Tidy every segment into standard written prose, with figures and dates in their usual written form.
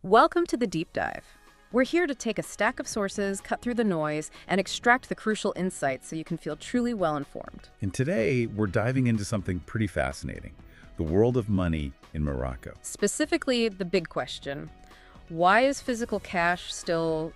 Welcome to the Deep Dive. We're here to take a stack of sources, cut through the noise, and extract the crucial insights so you can feel truly well-informed. And today, we're diving into something pretty fascinating, the world of money in Morocco. Specifically, the big question, why is physical cash still,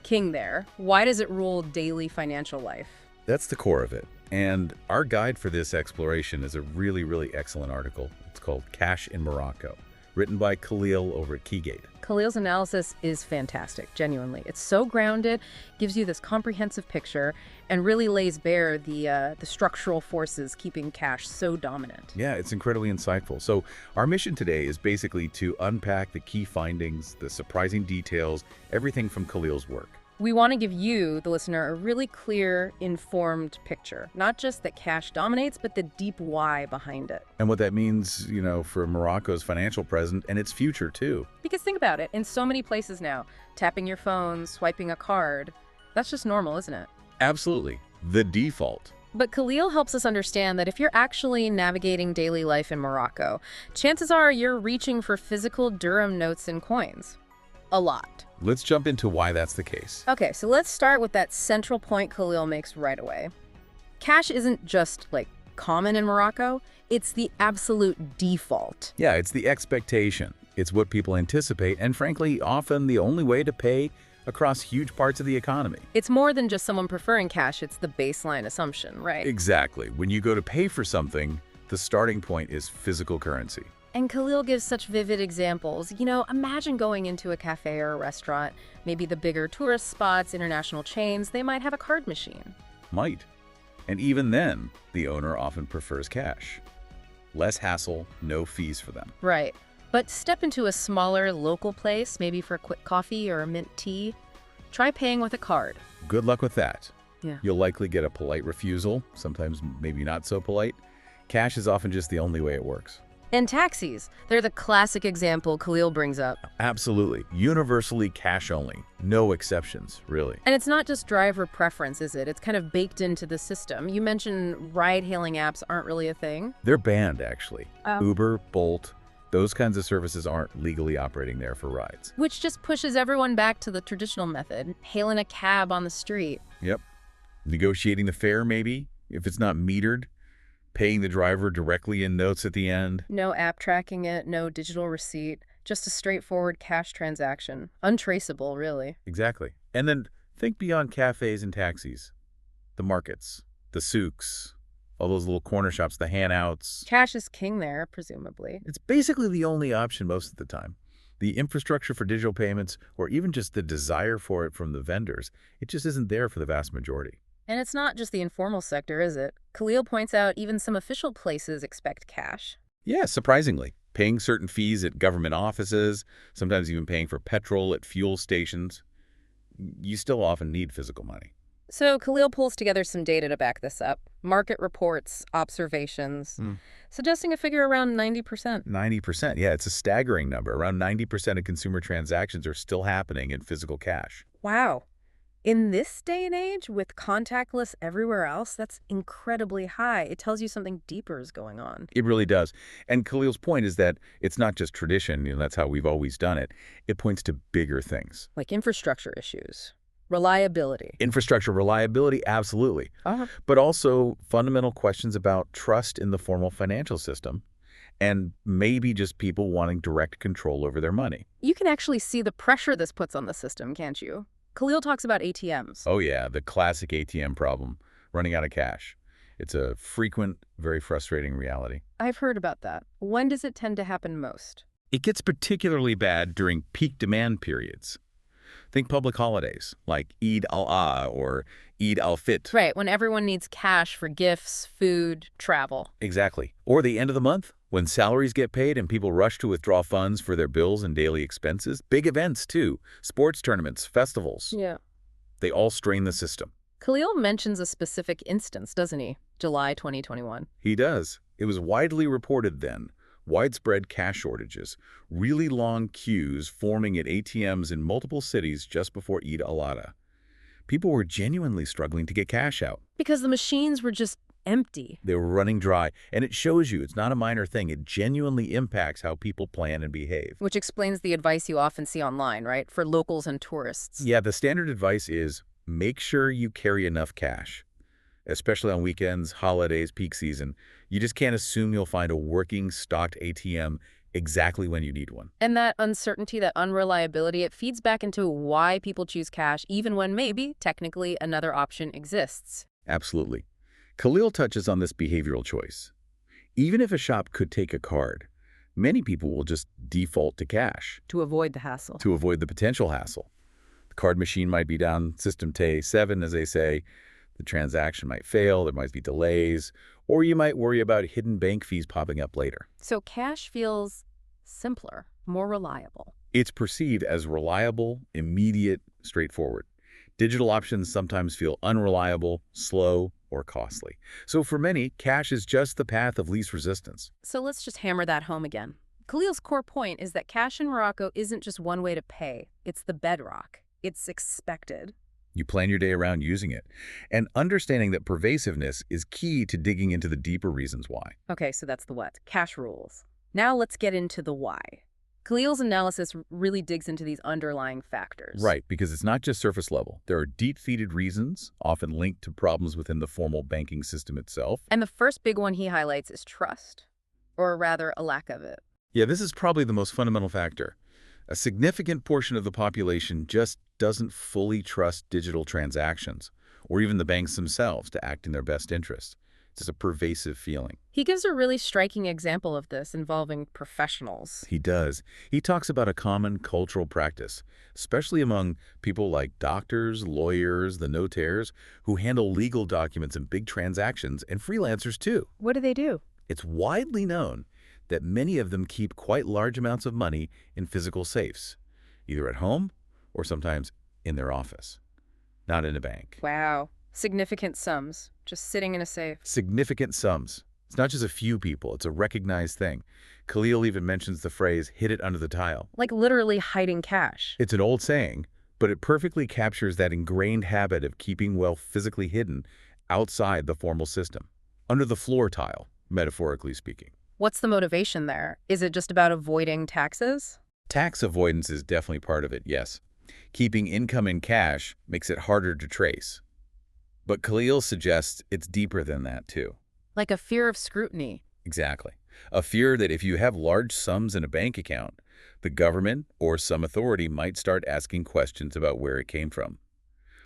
king there? Why does it rule daily financial life? That's the core of it. And our guide for this exploration is a really, really excellent article. It's called Cash in Morocco, written by Khalil over at Keygate. Khalil's analysis is fantastic, genuinely. It's so grounded, gives you this comprehensive picture, and really lays bare the structural forces keeping cash so dominant. Yeah, it's incredibly insightful. So our mission today is basically to unpack the key findings, the surprising details, everything from Khalil's work. We want to give you, the listener, a really clear, informed picture. Not just that cash dominates, but the deep why behind it. And what that means, for Morocco's financial present and its future, too. Because think about it, in so many places now, tapping your phone, swiping a card, that's just normal, isn't it? Absolutely. The default. But Khalil helps us understand that if you're actually navigating daily life in Morocco, chances are you're reaching for physical dirham notes and coins. A lot. Let's jump into why that's the case. Okay, so let's start with that central point Khalil makes right away. Cash isn't just, common in Morocco. It's the absolute default. Yeah, it's the expectation. It's what people anticipate, and frankly, often the only way to pay across huge parts of the economy. It's more than just someone preferring cash. It's the baseline assumption, right? Exactly. When you go to pay for something, the starting point is physical currency. And Khalil gives such vivid examples. Imagine going into a cafe or a restaurant, maybe the bigger tourist spots, international chains, they might have a card machine. Might. And even then, the owner often prefers cash. Less hassle, no fees for them. Right. But step into a smaller local place, maybe for a quick coffee or a mint tea. Try paying with a card. Good luck with that. Yeah. You'll likely get a polite refusal, sometimes maybe not so polite. Cash is often just the only way it works. And taxis. They're the classic example Khalil brings up. Absolutely. Universally cash only. No exceptions, really. And it's not just driver preference, is it? It's kind of baked into the system. You mentioned ride-hailing apps aren't really a thing. They're banned, actually. Oh. Uber, Bolt, those kinds of services aren't legally operating there for rides. Which just pushes everyone back to the traditional method, hailing a cab on the street. Yep. Negotiating the fare, maybe, if it's not metered. Paying the driver directly in notes at the end. No app tracking it, no digital receipt, just a straightforward cash transaction. Untraceable, really. Exactly. And then think beyond cafes and taxis. The markets, the souks, all those little corner shops, the handouts. Cash is king there, presumably. It's basically the only option most of the time. The infrastructure for digital payments, or even just the desire for it from the vendors, it just isn't there for the vast majority. And it's not just the informal sector, is it? Khalil points out even some official places expect cash. Yeah, surprisingly. Paying certain fees at government offices, sometimes even paying for petrol at fuel stations. You still often need physical money. So Khalil pulls together some data to back this up. Market reports, observations, suggesting a figure around 90%. 90%, yeah, it's a staggering number. Around 90% of consumer transactions are still happening in physical cash. Wow. In this day and age, with contactless everywhere else, that's incredibly high. It tells you something deeper is going on. It really does. And Khalil's point is that it's not just tradition, that's how we've always done it. It points to bigger things. Like infrastructure issues, reliability. Infrastructure reliability, absolutely. But also fundamental questions about trust in the formal financial system and maybe just people wanting direct control over their money. You can actually see the pressure this puts on the system, can't you? Khalil talks about ATMs. Oh yeah, the classic ATM problem, running out of cash. It's a frequent, very frustrating reality. I've heard about that. When does it tend to happen most? It gets particularly bad during peak demand periods. Think public holidays like Eid al-Adha or Eid al-Fitr. Right, when everyone needs cash for gifts, food, travel. Exactly. Or the end of the month, when salaries get paid and people rush to withdraw funds for their bills and daily expenses. Big events, too. Sports tournaments, festivals. Yeah. They all strain the system. Khalil mentions a specific instance, doesn't he? July 2021. He does. It was widely reported then. Widespread cash shortages, really long queues forming at ATMs in multiple cities just before Eid al-Adha. People were genuinely struggling to get cash out. Because the machines were just empty. They were running dry. And it shows you it's not a minor thing. It genuinely impacts how people plan and behave. Which explains the advice you often see online, right? For locals and tourists. Yeah, the standard advice is make sure you carry enough cash, especially on weekends, holidays, peak season. You just can't assume you'll find a working, stocked ATM exactly when you need one. And that uncertainty, that unreliability, it feeds back into why people choose cash, even when maybe, technically, another option exists. Absolutely. Khalil touches on this behavioral choice. Even if a shop could take a card, many people will just default to cash To avoid the hassle. to avoid the potential hassle. The card machine might be down system Tay 7, as they say. The transaction might fail, there might be delays, or you might worry about hidden bank fees popping up later. So cash feels simpler, more reliable. It's perceived as reliable, immediate, straightforward. Digital options sometimes feel unreliable, slow, or costly. So for many, cash is just the path of least resistance. So let's just hammer that home again. Khalil's core point is that cash in Morocco isn't just one way to pay. It's the bedrock. It's expected. You plan your day around using it. And understanding that pervasiveness is key to digging into the deeper reasons why. Okay, so that's the what. Cash rules. Now let's get into the why. Khalil's analysis really digs into these underlying factors. Right, because it's not just surface level. There are deep-seated reasons, often linked to problems within the formal banking system itself. And the first big one he highlights is trust, or rather a lack of it. Yeah, this is probably the most fundamental factor. A significant portion of the population just doesn't fully trust digital transactions, or even the banks themselves to act in their best interest. It's a pervasive feeling. He gives a really striking example of this involving professionals. He does. He talks about a common cultural practice, especially among people like doctors, lawyers, the notaires, who handle legal documents and big transactions, and freelancers too. What do they do? It's widely known that many of them keep quite large amounts of money in physical safes, either at home or sometimes in their office, not in a bank. Wow. Significant sums, just sitting in a safe. Significant sums. It's not just a few people, it's a recognized thing. Khalil even mentions the phrase, hid it under the tile. Like literally hiding cash. It's an old saying, but it perfectly captures that ingrained habit of keeping wealth physically hidden outside the formal system, under the floor tile, metaphorically speaking. What's the motivation there? Is it just about avoiding taxes? Tax avoidance is definitely part of it, yes. Keeping income in cash makes it harder to trace. But Khalil suggests it's deeper than that, too. Like a fear of scrutiny. Exactly. A fear that if you have large sums in a bank account, the government or some authority might start asking questions about where it came from.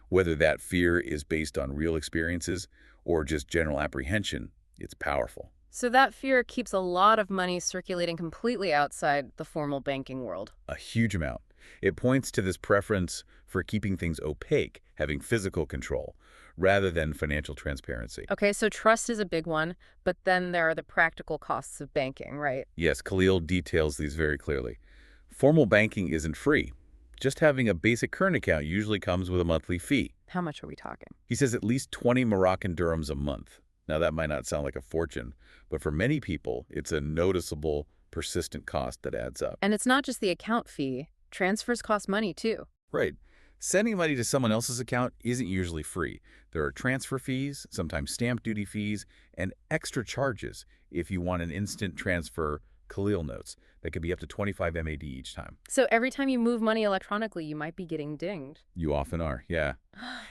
Whether that fear is based on real experiences or just general apprehension, it's powerful. So that fear keeps a lot of money circulating completely outside the formal banking world. A huge amount. It points to this preference for keeping things opaque, having physical control, rather than financial transparency. Okay, so trust is a big one, but then there are the practical costs of banking, right? Yes, Khalil details these very clearly. Formal banking isn't free. Just having a basic current account usually comes with a monthly fee. How much are we talking? He says at least 20 Moroccan dirhams a month. Now, that might not sound like a fortune, but for many people, it's a noticeable, persistent cost that adds up. And it's not just the account fee. Transfers cost money, too. Right. Sending money to someone else's account isn't usually free. There are transfer fees, sometimes stamp duty fees, and extra charges if you want an instant transfer. Khalil notes that could be up to 25 MAD each time. So every time you move money electronically, you might be getting dinged. You often are, yeah.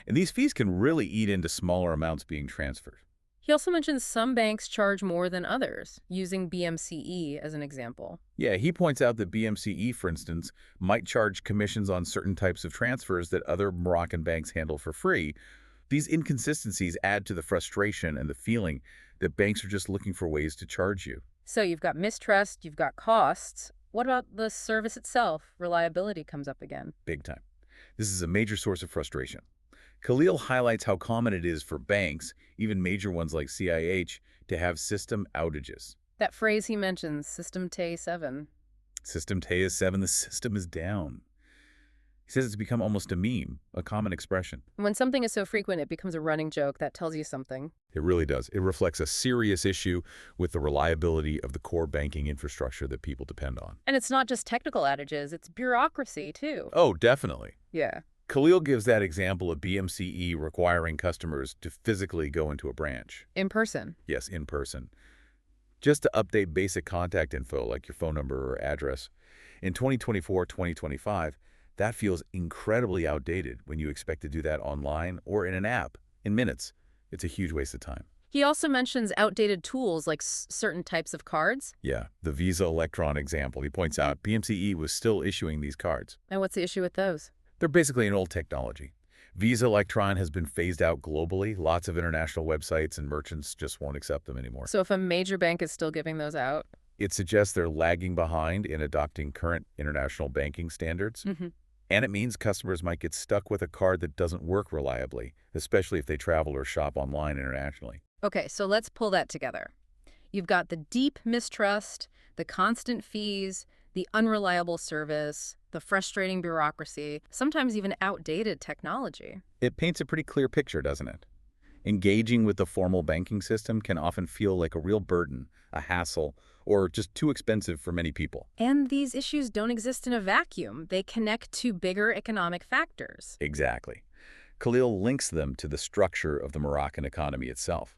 And these fees can really eat into smaller amounts being transferred. He also mentions some banks charge more than others, using BMCE as an example. Yeah, he points out that BMCE, for instance, might charge commissions on certain types of transfers that other Moroccan banks handle for free. These inconsistencies add to the frustration and the feeling that banks are just looking for ways to charge you. So you've got mistrust, you've got costs. What about the service itself? Reliability comes up again. Big time. This is a major source of frustration. Khalil highlights how common it is for banks, even major ones like CIH, to have system outages. That phrase he mentions, System Tay 7. System Tay is 7, the system is down. He says it's become almost a meme, a common expression. When something is so frequent, it becomes a running joke. That tells you something. It really does. It reflects a serious issue with the reliability of the core banking infrastructure that people depend on. And it's not just technical outages, it's bureaucracy, too. Oh, definitely. Yeah. Khalil gives that example of BMCE requiring customers to physically go into a branch. In person. Yes, in person. Just to update basic contact info like your phone number or address. In 2024, 2025, that feels incredibly outdated when you expect to do that online or in an app in minutes. It's a huge waste of time. He also mentions outdated tools like certain types of cards. Yeah, the Visa Electron example. He points out BMCE was still issuing these cards. And what's the issue with those? They're basically an old technology. Visa Electron has been phased out globally. Lots of international websites and merchants just won't accept them anymore. So if a major bank is still giving those out? It suggests they're lagging behind in adopting current international banking standards. And it means customers might get stuck with a card that doesn't work reliably, especially if they travel or shop online internationally. Okay, so let's pull that together. You've got the deep mistrust, the constant fees, the unreliable service, the frustrating bureaucracy, sometimes even outdated technology. It paints a pretty clear picture, doesn't it? Engaging with the formal banking system can often feel like a real burden, a hassle, or just too expensive for many people. And these issues don't exist in a vacuum. They connect to bigger economic factors. Exactly. Khalil links them to the structure of the Moroccan economy itself.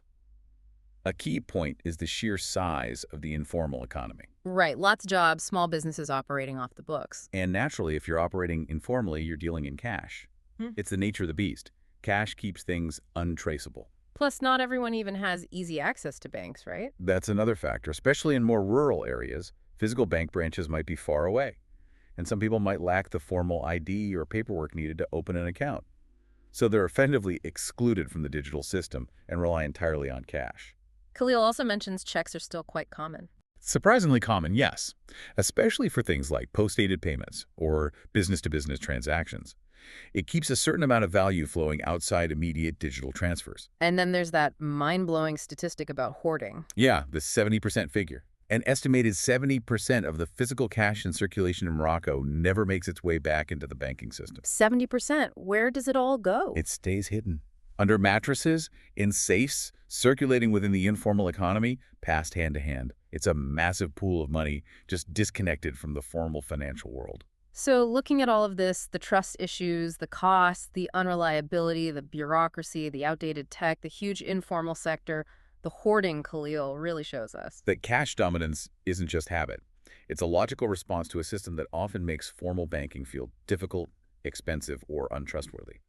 A key point is the sheer size of the informal economy. Right, lots of jobs, small businesses operating off the books. And naturally, if you're operating informally, you're dealing in cash. It's the nature of the beast. Cash keeps things untraceable. Plus, not everyone even has easy access to banks, right? That's another factor, especially in more rural areas. Physical bank branches might be far away, and some people might lack the formal ID or paperwork needed to open an account. So they're effectively excluded from the digital system and rely entirely on cash. Khalil also mentions checks are still quite common. Surprisingly common, yes, especially for things like post-dated payments or business-to-business transactions. It keeps a certain amount of value flowing outside immediate digital transfers. And then there's that mind-blowing statistic about hoarding. Yeah, the 70% figure. An estimated 70% of the physical cash in circulation in Morocco never makes its way back into the banking system. 70%? Where does it all go? It stays hidden. Under mattresses, in safes, circulating within the informal economy, passed hand to hand. It's a massive pool of money just disconnected from the formal financial world. So looking at all of this, the trust issues, the costs, the unreliability, the bureaucracy, the outdated tech, the huge informal sector, the hoarding Khalil really shows us that cash dominance isn't just habit. It's a logical response to a system that often makes formal banking feel difficult, expensive, or untrustworthy.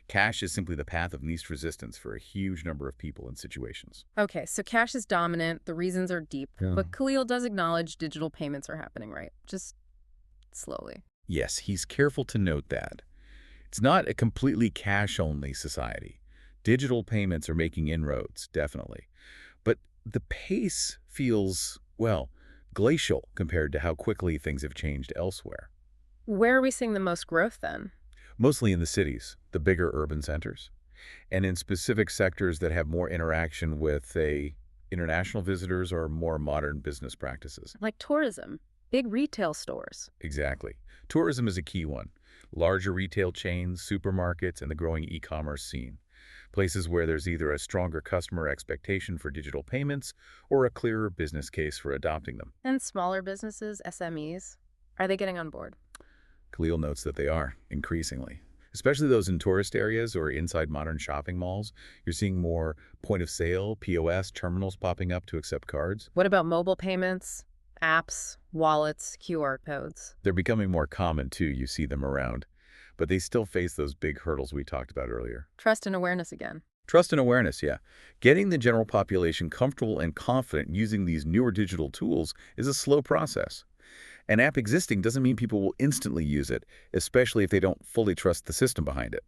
Cash is simply the path of least resistance for a huge number of people and situations. Okay, so cash is dominant, the reasons are deep, but Khalil does acknowledge digital payments are happening, right? Just slowly. Yes, he's careful to note that. It's not a completely cash-only society. Digital payments are making inroads, definitely. But the pace feels, well, glacial compared to how quickly things have changed elsewhere. Where are we seeing the most growth then? Mostly in the cities, the bigger urban centers, and in specific sectors that have more interaction with, say, international visitors or more modern business practices. Like tourism, big retail stores. Exactly. Tourism is a key one. Larger retail chains, supermarkets, and the growing e-commerce scene. Places where there's either a stronger customer expectation for digital payments or a clearer business case for adopting them. And smaller businesses, SMEs, are they getting on board? Khalil notes that they are, increasingly. Especially those in tourist areas or inside modern shopping malls. You're seeing more point-of-sale, POS, terminals popping up to accept cards. What about mobile payments, apps, wallets, QR codes? They're becoming more common, too. You see them around. But they still face those big hurdles we talked about earlier. Trust and awareness again. Trust and awareness, yeah. Getting the general population comfortable and confident using these newer digital tools is a slow process. An app existing doesn't mean people will instantly use it, especially if they don't fully trust the system behind it.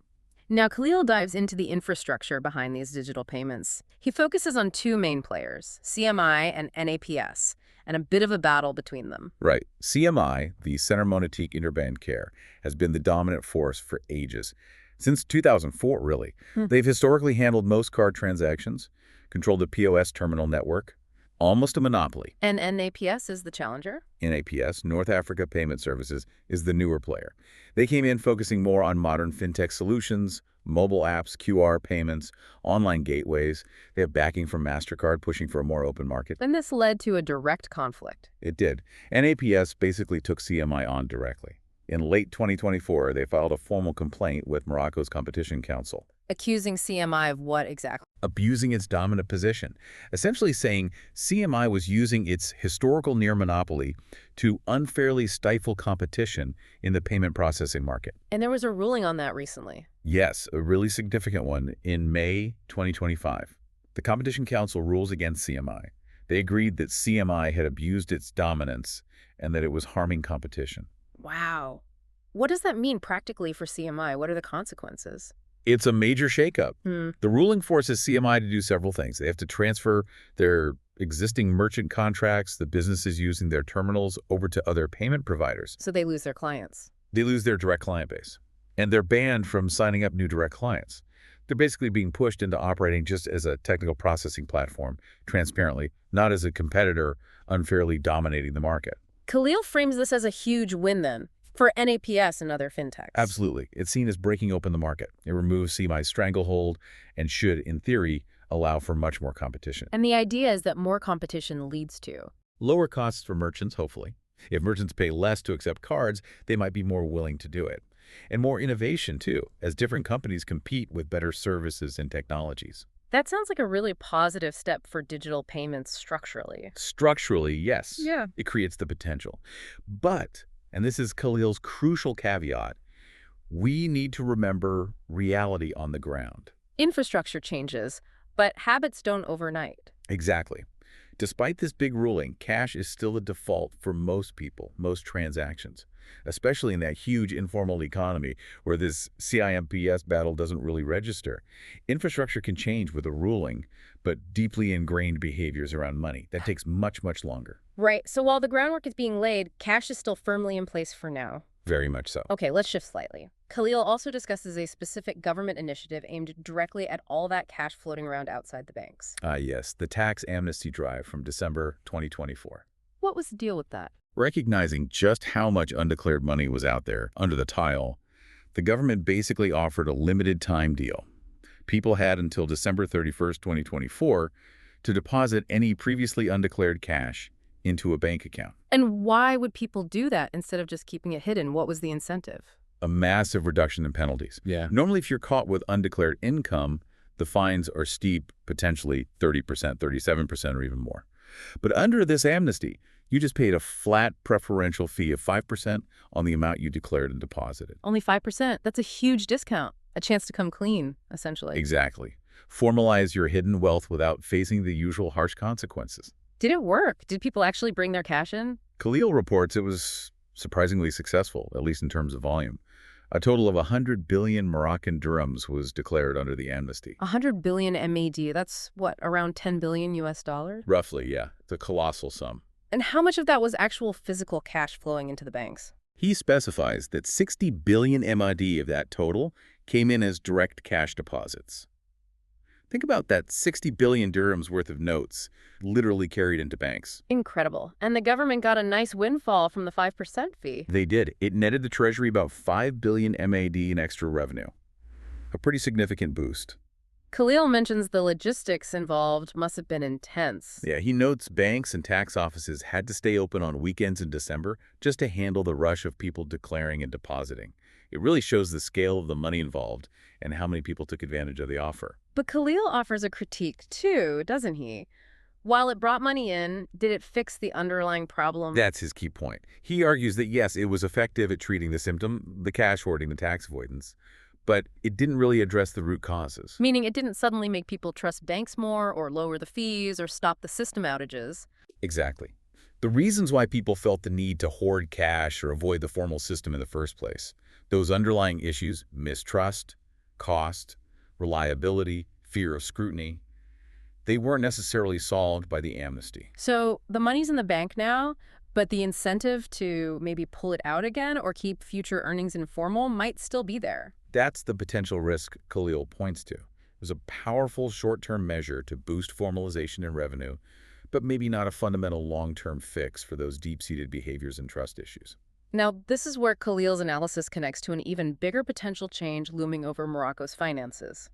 Now, Khalil dives into the infrastructure behind these digital payments. He focuses on two main players, CMI and NAPS, and a bit of a battle between them. Right. CMI, the Center Monétique Interbancaire, has been the dominant force for ages. Since 2004, really. They've historically handled most card transactions, controlled the POS terminal network, almost a monopoly. And NAPS is the challenger? NAPS, North Africa Payment Services, is the newer player. They came in focusing more on modern fintech solutions, mobile apps, QR payments, online gateways. They have backing from MasterCard pushing for a more open market. And this led to a direct conflict. It did. NAPS basically took CMI on directly. In late 2024, they filed a formal complaint with Morocco's Competition Council, Accusing CMI of what exactly? abusing its dominant position, essentially saying CMI was using its historical near monopoly to unfairly stifle competition in the payment processing market. And there was a ruling on that recently. Yes, a really significant one in May 2025. The Competition Council rules against CMI. They agreed that CMI had abused its dominance and that it was harming competition. Wow. What does that mean practically for CMI? What are the consequences? It's a major shakeup. Hmm. The ruling forces CMI to do several things. They have to transfer their existing merchant contracts, the businesses using their terminals, over to other payment providers. So they lose their clients. They lose their direct client base. And they're banned from signing up new direct clients. They're basically being pushed into operating just as a technical processing platform, transparently, not as a competitor unfairly dominating the market. Khalil frames this as a huge win then for NAPS and other fintechs. Absolutely. It's seen as breaking open the market. It removes CMI's stranglehold and should, in theory, allow for much more competition. And the idea is that more competition leads to Lower costs for merchants, hopefully. If merchants pay less to accept cards, they might be more willing to do it. And more innovation, too, as different companies compete with better services and technologies. That sounds like a really positive step for digital payments structurally. Structurally, yes. Yeah. It creates the potential. But, and this is Khalil's crucial caveat, we need to remember reality on the ground. Infrastructure changes, but habits don't overnight. Exactly. Despite this big ruling, cash is still the default for most people, most transactions, especially in that huge informal economy where this CIMPS battle doesn't really register. Infrastructure can change with a ruling, but deeply ingrained behaviors around money, that takes much, much longer. Right, so while the groundwork is being laid, cash is still firmly in place for now. Very much so. Okay, let's shift slightly. Khalil also discusses a specific government initiative aimed directly at all that cash floating around outside the banks. Yes, the tax amnesty drive from December 2024. What was the deal with that? Recognizing just how much undeclared money was out there under the tile, the government basically offered a limited time deal. People had until December 31st, 2024 to deposit any previously undeclared cash into a bank account. And why would people do that instead of just keeping it hidden? What was the incentive? A massive reduction in penalties. Yeah. Normally, if you're caught with undeclared income, the fines are steep, potentially 30%, 37%, or even more. But under this amnesty, you just paid a flat preferential fee of 5% on the amount you declared and deposited. Only 5%. That's a huge discount. A chance to come clean, essentially. Exactly. Formalize your hidden wealth without facing the usual harsh consequences. Did it work? Did people actually bring their cash in? Khalil reports it was surprisingly successful, at least in terms of volume. A total of 100 billion Moroccan dirhams was declared under the amnesty. 100 billion MAD. That's what, around 10 billion US dollars? Roughly, yeah. It's a colossal sum. And how much of that was actual physical cash flowing into the banks? He specifies that 60 billion MID of that total came in as direct cash deposits. Think about that 60 billion dirhams worth of notes literally carried into banks. Incredible. And the government got a nice windfall from the 5% fee. They did. It netted the Treasury about 5 billion MAD in extra revenue. A pretty significant boost. Khalil mentions the logistics involved must have been intense. Yeah, he notes banks and tax offices had to stay open on weekends in December just to handle the rush of people declaring and depositing. It really shows the scale of the money involved and how many people took advantage of the offer. But Khalil offers a critique too, doesn't he? While it brought money in, did it fix the underlying problem? That's his key point. He argues that yes, it was effective at treating the symptom, the cash hoarding, the tax avoidance, but it didn't really address the root causes. Meaning it didn't suddenly make people trust banks more or lower the fees or stop the system outages. Exactly. The reasons why people felt the need to hoard cash or avoid the formal system in the first place, those underlying issues, mistrust, cost, reliability, fear of scrutiny, they weren't necessarily solved by the amnesty. So the money's in the bank now, but the incentive to maybe pull it out again or keep future earnings informal might still be there. That's the potential risk Khalil points to. It was a powerful short-term measure to boost formalization and revenue, but maybe not a fundamental long-term fix for those deep-seated behaviors and trust issues. Now, this is where Khalil's analysis connects to an even bigger potential change looming over Morocco's finances: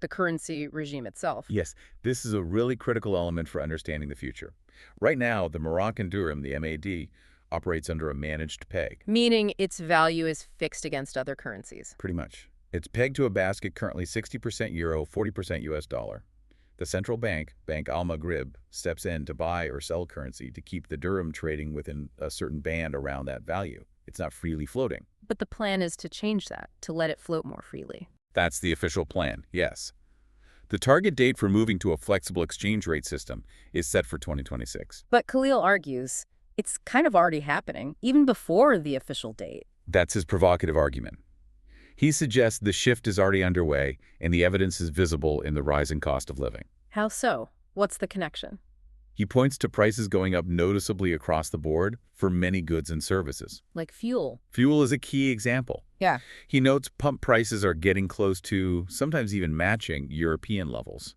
the currency regime itself. Yes, this is a really critical element for understanding the future. Right now, the Moroccan dirham, the MAD, operates under a managed peg. Meaning its value is fixed against other currencies. Pretty much. It's pegged to a basket currently 60% euro, 40% US dollar. The central bank, Bank Al-Maghrib, steps in to buy or sell currency to keep the dirham trading within a certain band around that value. It's not freely floating. But the plan is to change that, to let it float more freely. That's the official plan, yes. The target date for moving to a flexible exchange rate system is set for 2026. But Khalil argues it's kind of already happening, even before the official date. That's his provocative argument. He suggests the shift is already underway and the evidence is visible in the rising cost of living. How so? What's the connection? He points to prices going up noticeably across the board for many goods and services. Like fuel. Fuel is a key example. Yeah. He notes pump prices are getting close to, sometimes even matching, European levels.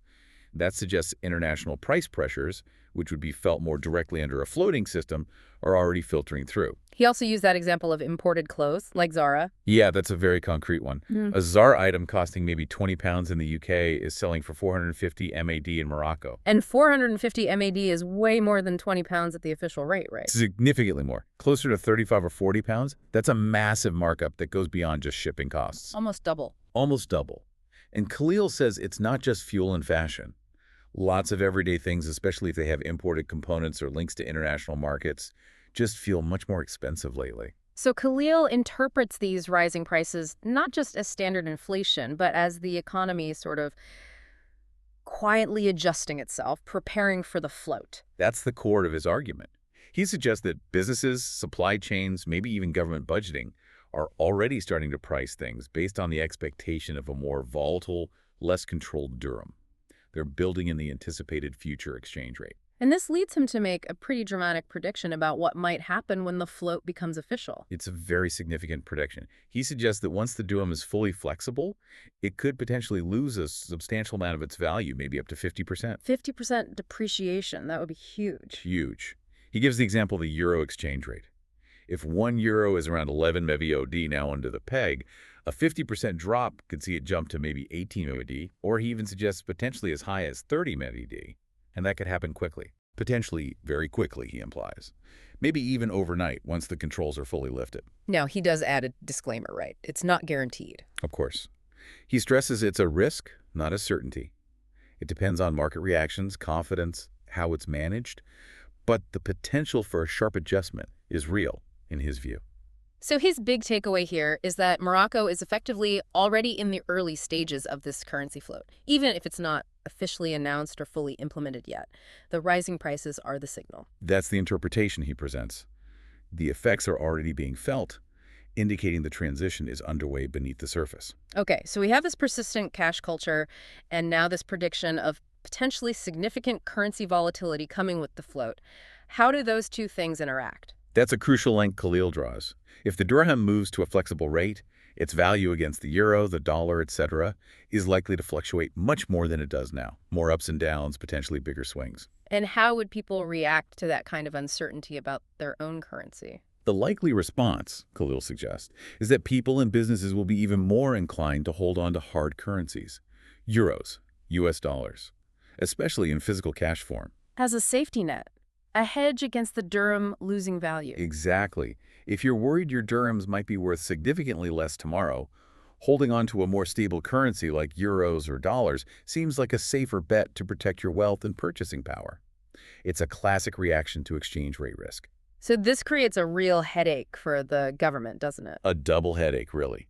That suggests international price pressures, which would be felt more directly under a floating system, are already filtering through. He also used that example of imported clothes, like Zara. Yeah, that's a very concrete one. A Zara item costing maybe £20 in the UK is selling for 450 MAD in Morocco. And 450 MAD is way more than £20 at the official rate, right? Significantly more. Closer to 35 or 40 pounds. That's a massive markup that goes beyond just shipping costs. Almost double. Almost double. And Khalil says it's not just fuel and fashion. Lots of everyday things, especially if they have imported components or links to international markets, just feel much more expensive lately. So Khalil interprets these rising prices not just as standard inflation, but as the economy sort of quietly adjusting itself, preparing for the float. That's the core of his argument. He suggests that businesses, supply chains, maybe even government budgeting are already starting to price things based on the expectation of a more volatile, less controlled dirham. They're building in the anticipated future exchange rate. And this leads him to make a pretty dramatic prediction about what might happen when the float becomes official. It's a very significant prediction. He suggests that once the dirham is fully flexible, it could potentially lose a substantial amount of its value, maybe up to 50%. 50% depreciation, that would be huge. Huge. He gives the example of the euro exchange rate. If 1 euro is around 11 MEVOD now under the peg, a 50% drop could see it jump to maybe 18 MEVOD, or he even suggests potentially as high as 30 MEVOD. And that could happen quickly. Potentially very quickly, he implies. Maybe even overnight once the controls are fully lifted. Now, he does add a disclaimer, right? It's not guaranteed. Of course. He stresses it's a risk, not a certainty. It depends on market reactions, confidence, how it's managed, but the potential for a sharp adjustment is real, in his view. So his big takeaway here is that Morocco is effectively already in the early stages of this currency float, even if it's not officially announced or fully implemented yet. The rising prices are the signal. That's the interpretation he presents. The effects are already being felt, indicating the transition is underway beneath the surface. Okay, so we have this persistent cash culture and now this prediction of potentially significant currency volatility coming with the float. How do those two things interact? That's a crucial link Khalil draws. If the dirham moves to a flexible rate, its value against the euro, the dollar, etc., is likely to fluctuate much more than it does now. More ups and downs, potentially bigger swings. And how would people react to that kind of uncertainty about their own currency? The likely response, Khalil suggests, is that people and businesses will be even more inclined to hold on to hard currencies. Euros, US dollars, especially in physical cash form. As a safety net, a hedge against the dirham losing value. Exactly. If you're worried your dirhams might be worth significantly less tomorrow, holding on to a more stable currency like euros or dollars seems like a safer bet to protect your wealth and purchasing power. It's a classic reaction to exchange rate risk. So this creates a real headache for the government, doesn't it? A double headache, really.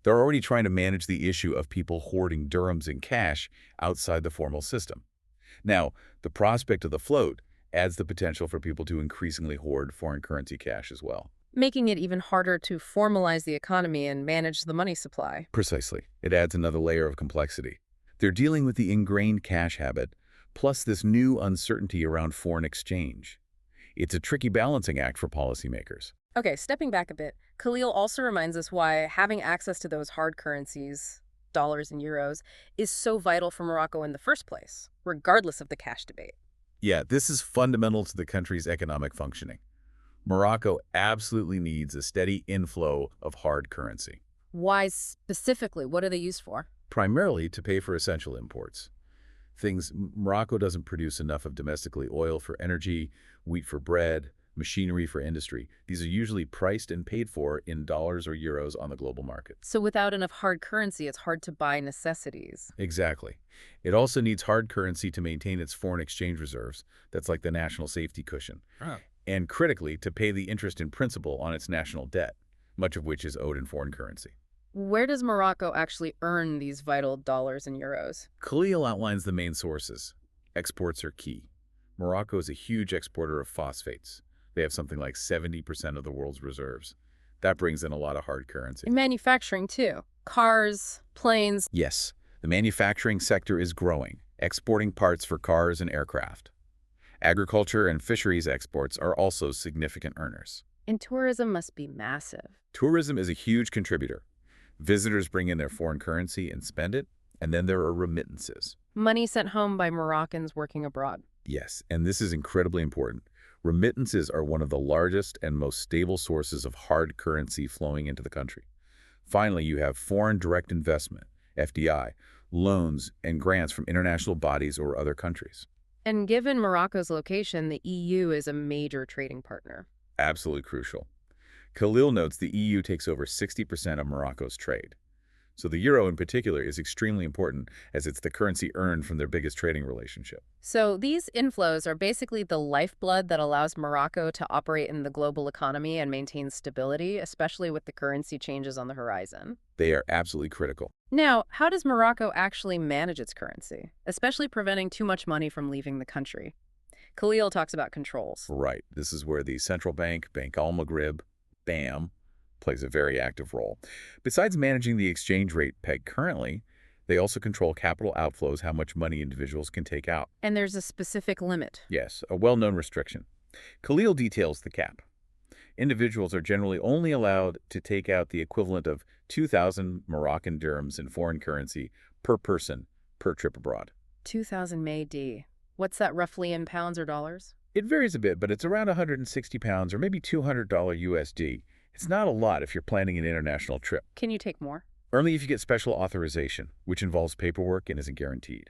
They're already trying to manage the issue of people hoarding dirhams in cash outside the formal system. Now, the prospect of the float adds the potential for people to increasingly hoard foreign currency cash as well. Making it even harder to formalize the economy and manage the money supply. Precisely. It adds another layer of complexity. They're dealing with the ingrained cash habit, plus this new uncertainty around foreign exchange. It's a tricky balancing act for policymakers. Okay, stepping back a bit, Khalil also reminds us why having access to those hard currencies, dollars and euros, is so vital for Morocco in the first place, regardless of the cash debate. Yeah, this is fundamental to the country's economic functioning. Morocco absolutely needs a steady inflow of hard currency. Why specifically? What are they used for? Primarily to pay for essential imports. Morocco doesn't produce enough of domestically oil for energy, wheat for bread, machinery for industry. These are usually priced and paid for in dollars or euros on the global market. So without enough hard currency, it's hard to buy necessities. Exactly. It also needs hard currency to maintain its foreign exchange reserves. That's like the national safety cushion. Ah. And critically, to pay the interest in principal on its national debt, much of which is owed in foreign currency. Where does Morocco actually earn these vital dollars and euros? Khalil outlines the main sources. Exports are key. Morocco is a huge exporter of phosphates. They have something like 70% of the world's reserves. That brings in a lot of hard currency. In manufacturing, too. Cars, planes. Yes, the manufacturing sector is growing, exporting parts for cars and aircraft. Agriculture and fisheries exports are also significant earners. And tourism must be massive. Tourism is a huge contributor. Visitors bring in their foreign currency and spend it, and then there are remittances. Money sent home by Moroccans working abroad. Yes, and this is incredibly important. Remittances are one of the largest and most stable sources of hard currency flowing into the country. Finally, you have foreign direct investment, FDI, loans, and grants from international bodies or other countries. And given Morocco's location, the EU is a major trading partner. Absolutely crucial. Khalil notes the EU takes over 60% of Morocco's trade. So the euro in particular is extremely important as it's the currency earned from their biggest trading relationship. So these inflows are basically the lifeblood that allows Morocco to operate in the global economy and maintain stability, especially with the currency changes on the horizon. They are absolutely critical. Now, how does Morocco actually manage its currency, especially preventing too much money from leaving the country? Khalil talks about controls. Right. This is where the central bank, Bank Al-Maghrib, BAM, plays a very active role. Besides managing the exchange rate pegged currently, they also control capital outflows, how much money individuals can take out. And there's a specific limit. Yes, a well-known restriction. Khalil details the cap. Individuals are generally only allowed to take out the equivalent of 2,000 Moroccan dirhams in foreign currency per person per trip abroad. 2,000 AD. What's that roughly in pounds or dollars? It varies a bit, but it's around 160 pounds or maybe $200 USD. It's not a lot if you're planning an international trip. Can you take more? Only if you get special authorization, which involves paperwork and isn't guaranteed.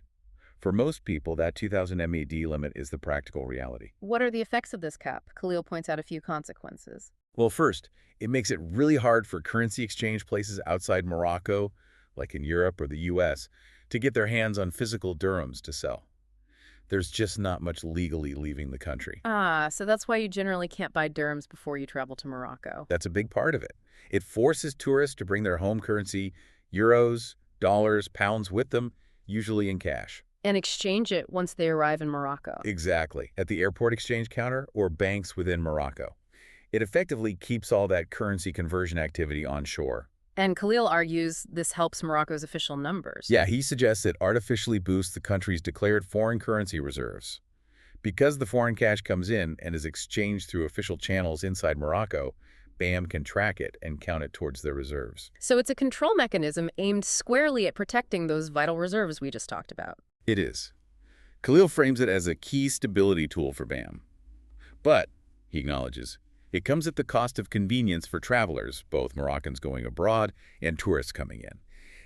For most people, that 2,000 MAD limit is the practical reality. What are the effects of this cap? Khalil points out a few consequences. Well, first, it makes it really hard for currency exchange places outside Morocco, like in Europe or the US, to get their hands on physical dirhams to sell. There's just not much legally leaving the country. So that's why you generally can't buy dirhams before you travel to Morocco. That's a big part of it. It forces tourists to bring their home currency, euros, dollars, pounds with them, usually in cash. And exchange it once they arrive in Morocco. Exactly, at the airport exchange counter or banks within Morocco. It effectively keeps all that currency conversion activity on shore. And Khalil argues this helps Morocco's official numbers. Yeah, he suggests it artificially boosts the country's declared foreign currency reserves. Because the foreign cash comes in and is exchanged through official channels inside Morocco, BAM can track it and count it towards their reserves. So it's a control mechanism aimed squarely at protecting those vital reserves we just talked about. It is. Khalil frames it as a key stability tool for BAM. But, he acknowledges, it comes at the cost of convenience for travelers, both Moroccans going abroad and tourists coming in.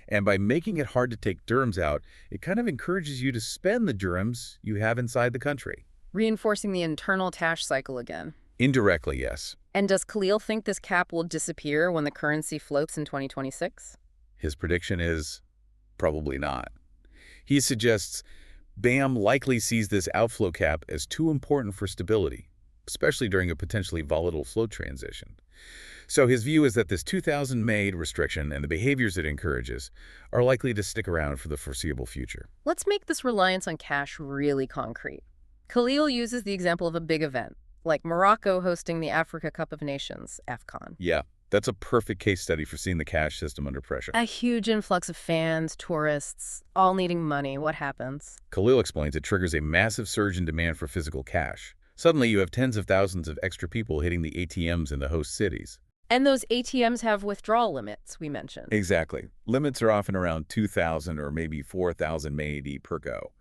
And by making it hard to take dirhams out, it kind of encourages you to spend the dirhams you have inside the country. Reinforcing the internal cash cycle again. Indirectly, yes. And does Khalil think this cap will disappear when the currency floats in 2026? His prediction is probably not. He suggests BAM likely sees this outflow cap as too important for stability, especially during a potentially volatile float transition. So his view is that this 2,000 MAD restriction and the behaviors it encourages are likely to stick around for the foreseeable future. Let's make this reliance on cash really concrete. Khalil uses the example of a big event, like Morocco hosting the Africa Cup of Nations, AFCON. Yeah, that's a perfect case study for seeing the cash system under pressure. A huge influx of fans, tourists, all needing money. What happens? Khalil explains it triggers a massive surge in demand for physical cash. Suddenly, you have tens of thousands of extra people hitting the ATMs in the host cities. And those ATMs have withdrawal limits, we mentioned. Exactly. Limits are often around 2,000 or maybe 4,000 MAD per go.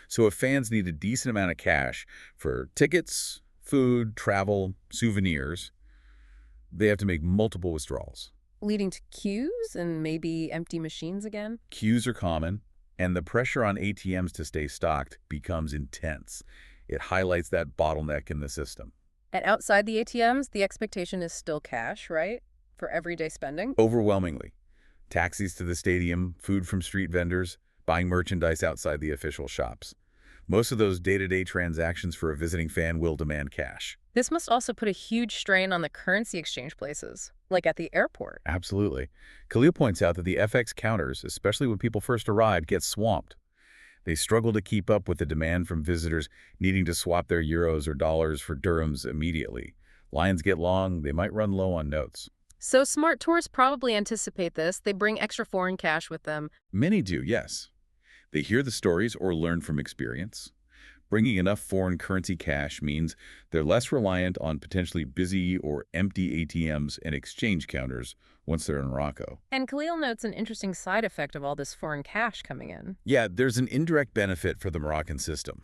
So if fans need a decent amount of cash for tickets, food, travel, souvenirs, they have to make multiple withdrawals. Leading to queues and maybe empty machines again? Queues are common, and the pressure on ATMs to stay stocked becomes intense. It highlights that bottleneck in the system. And outside the ATMs, the expectation is still cash, right? For everyday spending? Overwhelmingly. Taxis to the stadium, food from street vendors, buying merchandise outside the official shops. Most of those day-to-day transactions for a visiting fan will demand cash. This must also put a huge strain on the currency exchange places, like at the airport. Absolutely. Khalil points out that the FX counters, especially when people first arrive, get swamped. They struggle to keep up with the demand from visitors needing to swap their euros or dollars for dirhams immediately. Lines get long, they might run low on notes. So smart tourists probably anticipate this. They bring extra foreign cash with them. Many do, yes. They hear the stories or learn from experience. Bringing enough foreign currency cash means they're less reliant on potentially busy or empty ATMs and exchange counters once they're in Morocco. And Khalil notes an interesting side effect of all this foreign cash coming in. Yeah, there's an indirect benefit for the Moroccan system.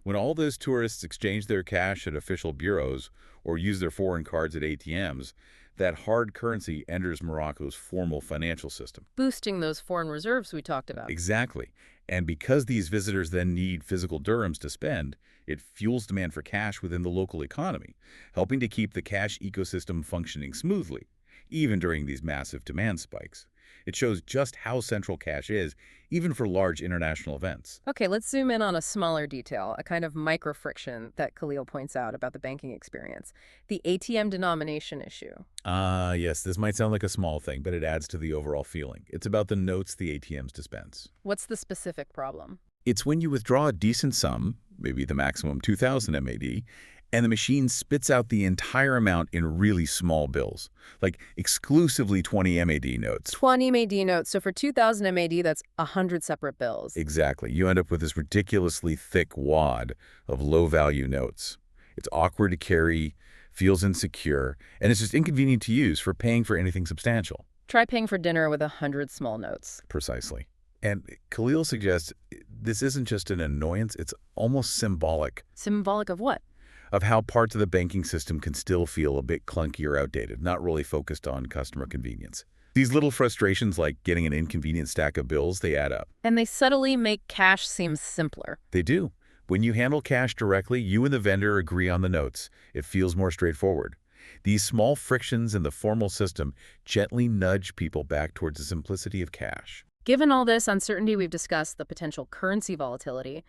When all those tourists exchange their cash at official bureaus or use their foreign cards at ATMs, that hard currency enters Morocco's formal financial system. Boosting those foreign reserves we talked about. Exactly. And because these visitors then need physical dirhams to spend, it fuels demand for cash within the local economy, helping to keep the cash ecosystem functioning smoothly, even during these massive demand spikes. It shows just how central cash is, even for large international events. Okay, let's zoom in on a smaller detail, a kind of micro friction that Khalil points out about the banking experience. The ATM denomination issue. Yes, this might sound like a small thing, but it adds to the overall feeling. It's about the notes the ATMs dispense. What's the specific problem? It's when you withdraw a decent sum, maybe the maximum 2,000 MAD, and the machine spits out the entire amount in really small bills, like exclusively 20 MAD notes. 20 MAD notes. So for 2,000 MAD, that's 100 separate bills. Exactly. You end up with this ridiculously thick wad of low-value notes. It's awkward to carry, feels insecure, and it's just inconvenient to use for paying for anything substantial. Try paying for dinner with 100 small notes. Precisely. And Khalil suggests this isn't just an annoyance, it's almost symbolic Symbolic of what? of how parts of the banking system can still feel a bit clunky or outdated, not really focused on customer convenience. These little frustrations like getting an inconvenient stack of bills, they add up. And they subtly make cash seem simpler. They do. When you handle cash directly, you and the vendor agree on the notes. It feels more straightforward. These small frictions in the formal system gently nudge people back towards the simplicity of cash. Given all this uncertainty, we've discussed the potential currency volatility,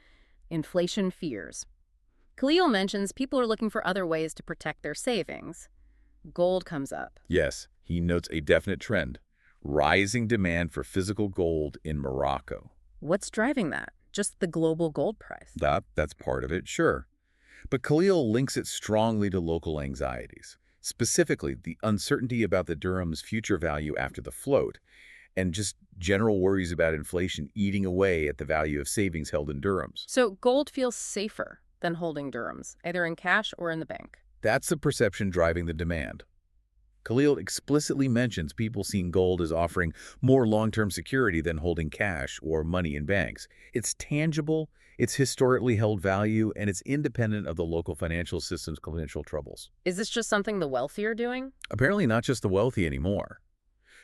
inflation fears. Khalil mentions people are looking for other ways to protect their savings. Gold comes up. Yes, he notes a definite trend: rising demand for physical gold in Morocco. What's driving that? Just the global gold price. That's part of it, sure. But Khalil links it strongly to local anxieties, specifically the uncertainty about the dirham's future value after the float, and just general worries about inflation eating away at the value of savings held in dirhams. So gold feels safer than holding dirhams, either in cash or in the bank. That's the perception driving the demand. Khalil explicitly mentions people seeing gold as offering more long-term security than holding cash or money in banks. It's tangible, it's historically held value, and it's independent of the local financial system's financial troubles. Is this just something the wealthy are doing? Apparently not just the wealthy anymore.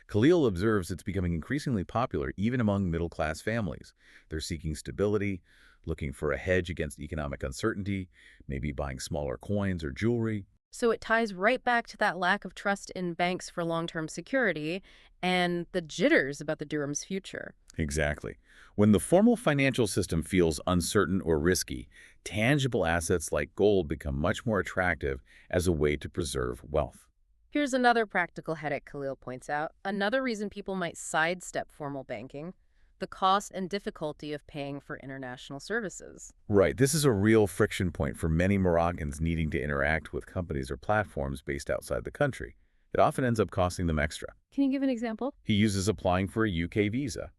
Khalil observes it's becoming increasingly popular even among middle-class families. They're seeking stability, looking for a hedge against economic uncertainty, maybe buying smaller coins or jewelry. So it ties right back to that lack of trust in banks for long-term security and the jitters about the dirham's future. Exactly. When the formal financial system feels uncertain or risky, tangible assets like gold become much more attractive as a way to preserve wealth. Here's another practical headache Khalil points out. Another reason people might sidestep formal banking: the cost and difficulty of paying for international services. Right, this is a real friction point for many Moroccans needing to interact with companies or platforms based outside the country. It often ends up costing them extra. Can you give an example? He uses applying for a UK visa.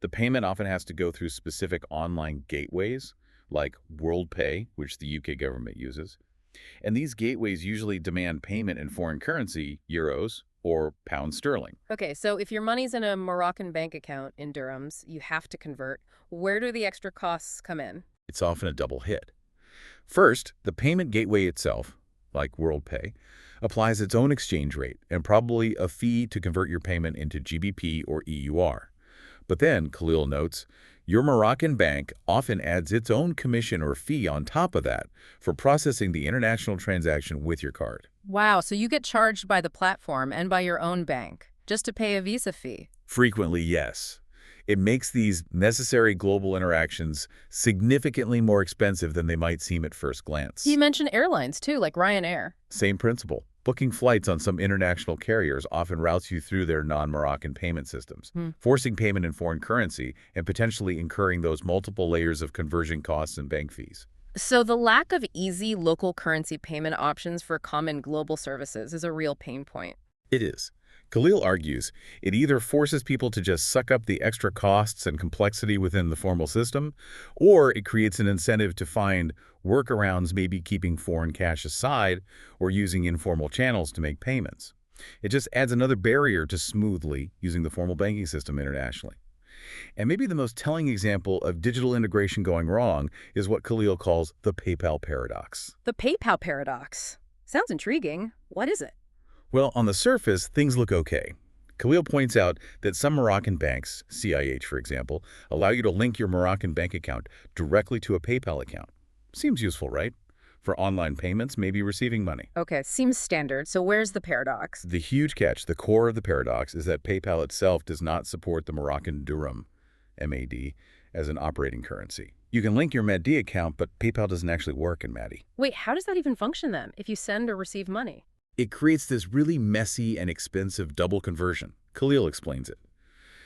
The payment often has to go through specific online gateways, like WorldPay, which the UK government uses. And these gateways usually demand payment in foreign currency, euros, or pound sterling. Okay, so if your money's in a Moroccan bank account in dirhams, you have to convert. Where do the extra costs come in? It's often a double hit. First, the payment gateway itself, like WorldPay, applies its own exchange rate and probably a fee to convert your payment into GBP or EUR. But then, Khalil notes, your Moroccan bank often adds its own commission or fee on top of that for processing the international transaction with your card. Wow, so you get charged by the platform and by your own bank just to pay a Visa fee. Frequently, yes. It makes these necessary global interactions significantly more expensive than they might seem at first You glance. mentioned airlines too, like Ryanair. Same principle. Booking flights on some international carriers often routes you through their non-Moroccan payment systems, Hmm. forcing payment in foreign currency and potentially incurring those multiple layers of conversion costs and bank fees. So the lack of easy local currency payment options for common global services is a real pain point. It is. Khalil argues it either forces people to just suck up the extra costs and complexity within the formal system, or it creates an incentive to find workarounds, maybe keeping foreign cash aside or using informal channels to make payments. It just adds another barrier to smoothly using the formal banking system internationally. And maybe the most telling example of digital integration going wrong is what Khalil calls the PayPal paradox. The PayPal paradox. Sounds intriguing. What is it? Well, on the surface, things look okay. Khalil points out that some Moroccan banks, CIH for example, allow you to link your Moroccan bank account directly to a PayPal account. Seems useful, right? For online payments, maybe receiving money. Okay, seems standard. So where's the paradox? The huge catch, the core of the paradox, is that PayPal itself does not support the Moroccan dirham, MAD, as an operating currency. You can link your MAD account, but PayPal doesn't actually work in MAD. Wait, how does that even function then, if you send or receive money? It creates this really messy and expensive double conversion. Khalil explains it.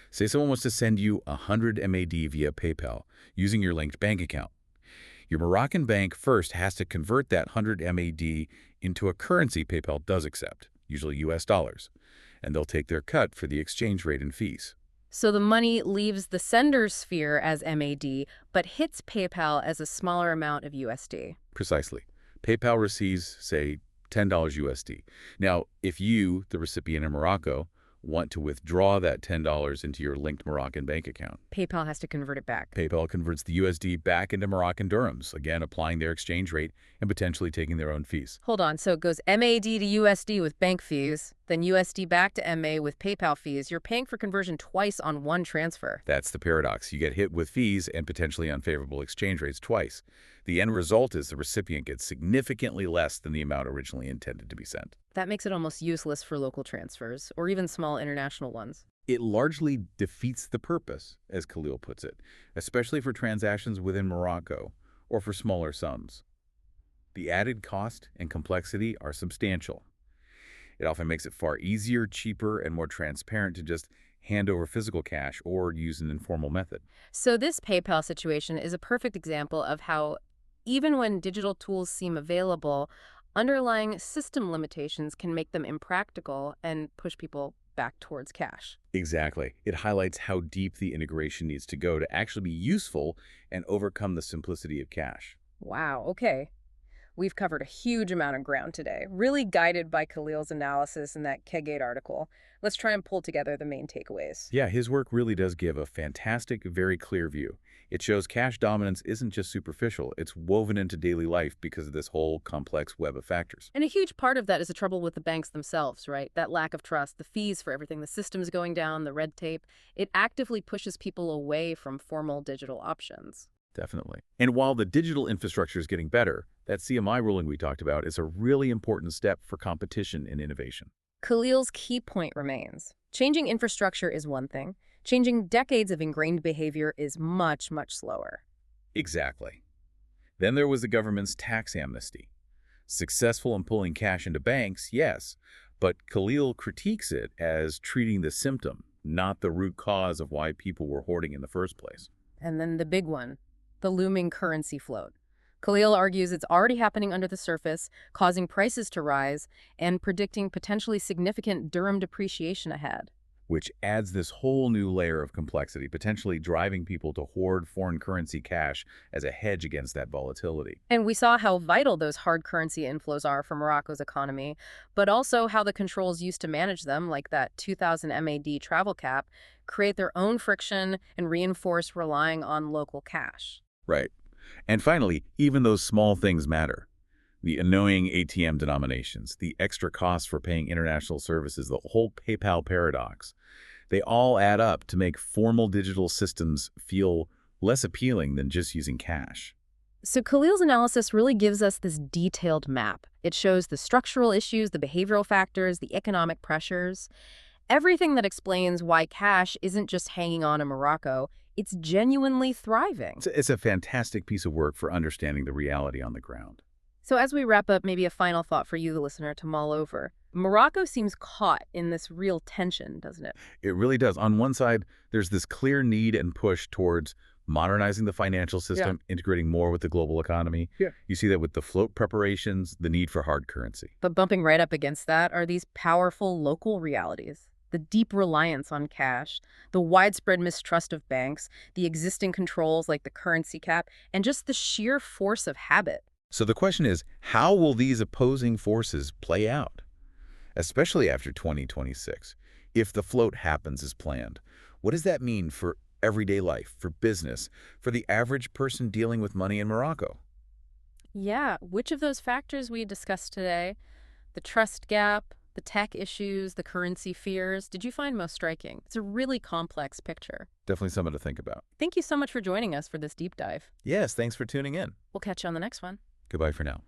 Say someone wants to send you 100 MAD via PayPal using your linked bank account. Your Moroccan bank first has to convert that 100 MAD into a currency PayPal does accept, usually US dollars, and they'll take their cut for the exchange rate and fees. So the money leaves the sender's sphere as MAD, but hits PayPal as a smaller amount of USD. Precisely. PayPal receives, say, $10 USD. Now, if you, the recipient in Morocco, want to withdraw that $10 into your linked Moroccan bank account, PayPal has to convert it back. PayPal converts the USD back into Moroccan dirhams, again applying their exchange rate and potentially taking their own fees. Hold on, so it goes MAD to USD with bank fees, then USD back to MA with PayPal fees. You're paying for conversion twice on one transfer. That's the paradox. You get hit with fees and potentially unfavorable exchange rates twice. The end result is the recipient gets significantly less than the amount originally intended to be sent. That makes it almost useless for local transfers, or even small international ones. It largely defeats the purpose, as Khalil puts it, especially for transactions within Morocco or for smaller sums. The added cost and complexity are substantial. It often makes it far easier, cheaper, and more transparent to just hand over physical cash or use an informal method. So this PayPal situation is a perfect example of how, even when digital tools seem available, underlying system limitations can make them impractical and push people back towards cash. Exactly. It highlights how deep the integration needs to go to actually be useful and overcome the simplicity of cash. Wow, okay. We've covered a huge amount of ground today, really guided by Khalil's analysis in that Kegate article. Let's try and pull together the main takeaways. Yeah, his work really does give a fantastic, very clear view. It shows cash dominance isn't just superficial, it's woven into daily life because of this whole complex web of factors. And a huge part of that is the trouble with the banks themselves, right? That lack of trust, the fees for everything, the systems going down, the red tape. It actively pushes people away from formal digital options. Definitely. And while the digital infrastructure is getting better, that CMI ruling we talked about is a really important step for competition and innovation. Khalil's key point remains. Changing infrastructure is one thing. Changing decades of ingrained behavior is much, much slower. Exactly. Then there was the government's tax amnesty. Successful in pulling cash into banks, yes, but Khalil critiques it as treating the symptom, not the root cause of why people were hoarding in the first place. And then the big one, the looming currency float. Khalil argues it's already happening under the surface, causing prices to rise and predicting potentially significant dirham depreciation ahead. Which adds this whole new layer of complexity, potentially driving people to hoard foreign currency cash as a hedge against that volatility. And we saw how vital those hard currency inflows are for Morocco's economy, but also how the controls used to manage them, like that 2,000 MAD travel cap, create their own friction and reinforce relying on local cash. Right. And finally, even those small things matter. The annoying ATM denominations, the extra costs for paying international services, the whole PayPal paradox. They all add up to make formal digital systems feel less appealing than just using cash. So Khalil's analysis really gives us this detailed map. It shows the structural issues, the behavioral factors, the economic pressures, everything that explains why cash isn't just hanging on in Morocco, it's genuinely thriving. It's a fantastic piece of work for understanding the reality on the ground. So as we wrap up, maybe a final thought for you, the listener, to mull over. Morocco seems caught in this real tension, doesn't it? It really does. On one side, there's this clear need and push towards modernizing the financial system, integrating more with the global economy. Yeah. You see that with the float preparations, the need for hard currency. But bumping right up against that are these powerful local realities. The deep reliance on cash, the widespread mistrust of banks, the existing controls like the currency cap, and just the sheer force of habit. So the question is, how will these opposing forces play out? Especially after 2026. If the float happens as planned, what does that mean for everyday life, for business, for the average person dealing with money in Morocco? Yeah, which of those factors we discussed today, the trust gap, the tech issues, the currency fears, did you find most striking? It's a really complex picture. Definitely something to think about. Thank you so much for joining us for this deep dive. Yes, thanks for tuning in. We'll catch you on the next one. Goodbye for now.